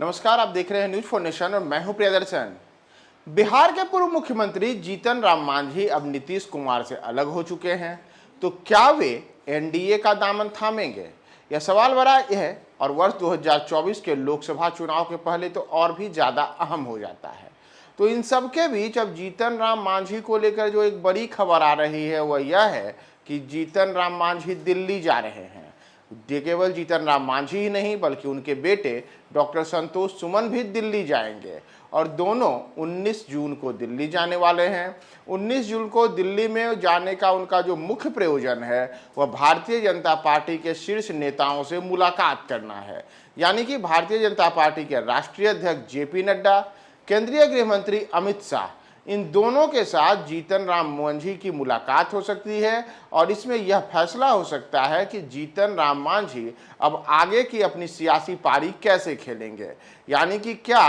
नमस्कार, आप देख रहे हैं न्यूज फॉर नेशन और मैं हूं प्रियदर्शन। बिहार के पूर्व मुख्यमंत्री जीतन राम मांझी अब नीतीश कुमार से अलग हो चुके हैं, तो क्या वे एनडीए का दामन थामेंगे? यह सवाल बड़ा है और वर्ष 2024 के लोकसभा चुनाव के पहले तो और भी ज्यादा अहम हो जाता है। तो इन सब के बीच अब जीतन राम मांझी को लेकर जो एक बड़ी खबर आ रही है वह यह है कि जीतन राम मांझी दिल्ली जा रहे हैं। केवल जीतन राम मांझी ही नहीं बल्कि उनके बेटे डॉक्टर संतोष सुमन भी दिल्ली जाएंगे और दोनों 19 जून को दिल्ली जाने वाले हैं। 19 जून को दिल्ली में जाने का उनका जो मुख्य प्रयोजन है वह भारतीय जनता पार्टी के शीर्ष नेताओं से मुलाकात करना है। यानी कि भारतीय जनता पार्टी के राष्ट्रीय अध्यक्ष जेपी नड्डा, केंद्रीय गृह मंत्री अमित शाह, इन दोनों के साथ जीतन राम मांझी की मुलाकात हो सकती है और इसमें यह फैसला हो सकता है कि जीतन राम मांझी अब आगे की अपनी सियासी पारी कैसे खेलेंगे। यानी कि क्या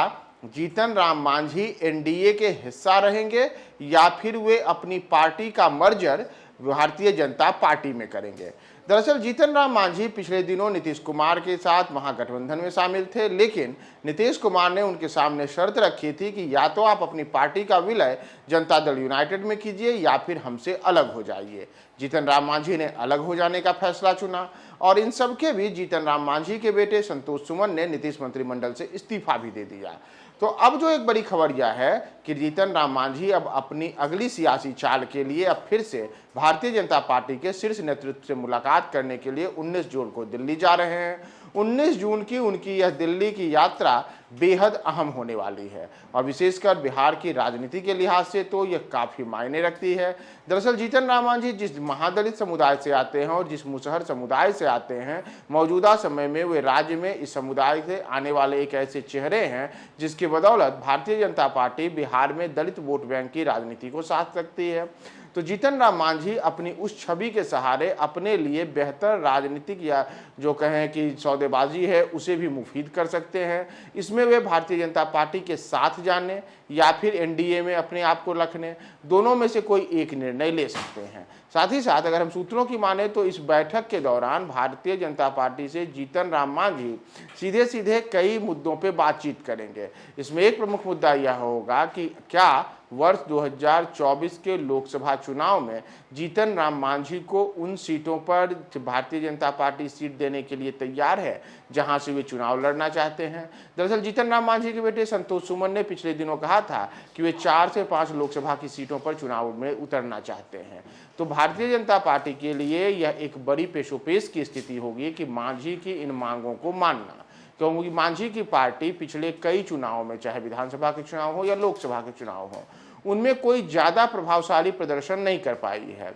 जीतन राम मांझी एनडीए के हिस्सा रहेंगे या फिर वे अपनी पार्टी का मर्जर भारतीय जनता पार्टी में करेंगे। दरअसल जीतन राम मांझी पिछले दिनों नीतीश कुमार के साथ महागठबंधन में शामिल थे, लेकिन नीतीश कुमार ने उनके सामने शर्त रखी थी कि या तो आप अपनी पार्टी का विलय जनता दल यूनाइटेड में कीजिए या फिर हमसे अलग हो जाइए। जीतन राम मांझी ने अलग हो जाने का फैसला चुना और इन सब के बीच जीतन राम मांझी के बेटे संतोष सुमन ने नीतीश मंत्रिमंडल से इस्तीफा भी दे दिया। तो अब जो एक बड़ी खबर यह है कि जीतन राम मांझी अब अपनी अगली सियासी चाल के लिए अब फिर से भारतीय जनता पार्टी के शीर्ष नेतृत्व से मुलाकात करने के लिए 19 जून को दिल्ली जा रहे हैं। 19 जून की उनकी यह दिल्ली की यात्रा बेहद अहम होने वाली है और विशेषकर बिहार की राजनीति के लिहाज से तो यह काफी मायने रखती है। दरअसल जीतन राम मांझी जिस महादलित समुदाय से आते हैं और जिस मुसहर समुदाय से आते हैं, मौजूदा समय में वे राज्य में इस समुदाय से आने वाले एक ऐसे चेहरे हैं जिसकी बदौलत भारतीय जनता पार्टी बिहार में दलित वोट बैंक की राजनीति को साथ सकती है। तो जीतन राम मांझी अपनी उस छवि के सहारे अपने लिए बेहतर राजनीतिक या जो कहें कि सौदेबाजी है उसे भी मुफीद कर सकते हैं। इसमें वे भारतीय जनता पार्टी के साथ जाने या फिर एनडीए में अपने आप को रखने, दोनों में से कोई एक निर्णय ले सकते हैं। साथ ही साथ अगर हम सूत्रों की माने तो इस बैठक के दौरान भारतीय जनता पार्टी से जीतन राम मांझी सीधे सीधे कई मुद्दों पर बातचीत करेंगे। इसमें एक प्रमुख मुद्दा यह होगा कि क्या वर्ष 2024 के लोकसभा चुनाव में जीतन राम मांझी को उन सीटों पर भारतीय जनता पार्टी सीट देने के लिए तैयार है जहां से वे चुनाव लड़ना चाहते हैं। दरअसल जीतन राम मांझी के बेटे संतोष सुमन ने पिछले दिनों कहा था कि वे 4 से 5 लोकसभा की सीटों पर चुनाव में उतरना चाहते हैं। तो भारतीय जनता पार्टी के लिए यह एक बड़ी पेशोपेश की स्थिति होगी कि मांझी की इन मांगों को मानना, क्योंकि मांझी की पार्टी पिछले कई चुनावों में, चाहे विधानसभा के चुनाव हो या लोकसभा के चुनाव हो, उनमें कोई ज्यादा प्रभावशाली प्रदर्शन नहीं कर पाई है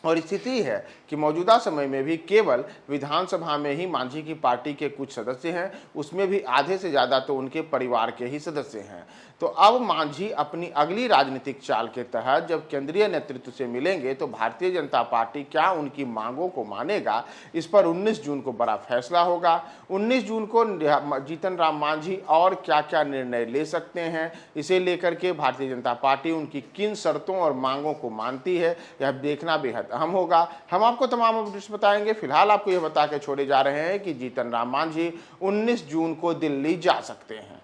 और स्थिति है कि मौजूदा समय में भी केवल विधानसभा में ही मांझी की पार्टी के कुछ सदस्य हैं, उसमें भी आधे से ज्यादा तो उनके परिवार के ही सदस्य हैं। तो अब मांझी अपनी अगली राजनीतिक चाल के तहत जब केंद्रीय नेतृत्व से मिलेंगे तो भारतीय जनता पार्टी क्या उनकी मांगों को मानेगा, इस पर 19 जून को बड़ा फैसला होगा। 19 जून को जीतन राम मांझी और क्या क्या निर्णय ले सकते हैं, इसे लेकर के भारतीय जनता पार्टी उनकी किन शर्तों और मांगों को मानती है, यह देखना बेहद अहम होगा। हम आपको तमाम अपडेट्स बताएंगे। फिलहाल आपको यह बता के छोड़े जा रहे हैं कि जीतन राम मांझी 19 जून को दिल्ली जा सकते हैं।